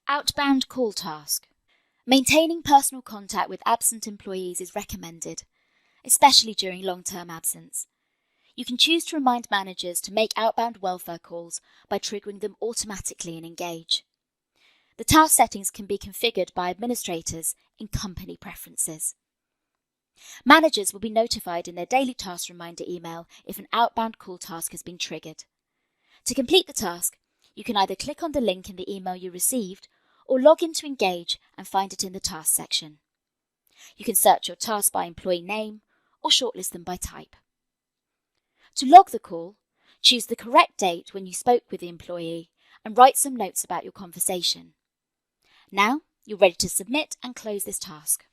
Outbound call task. Maintaining personal contact with absent employees is recommended, especially during long-term absence. You can choose to remind managers to make outbound welfare calls by triggering them automatically in Engage. The task settings can be configured by administrators in Company Preferences. Managers will be notified in their daily task reminder email if an outbound call task has been triggered. To complete the task, you can either click on the link in the email you received or log into Engage and find it in the task section. You can search your task by employee name or shortlist them by type. To log the call, choose the correct date when you spoke with the employee and write some notes about your conversation. Now you're ready to submit and close this task.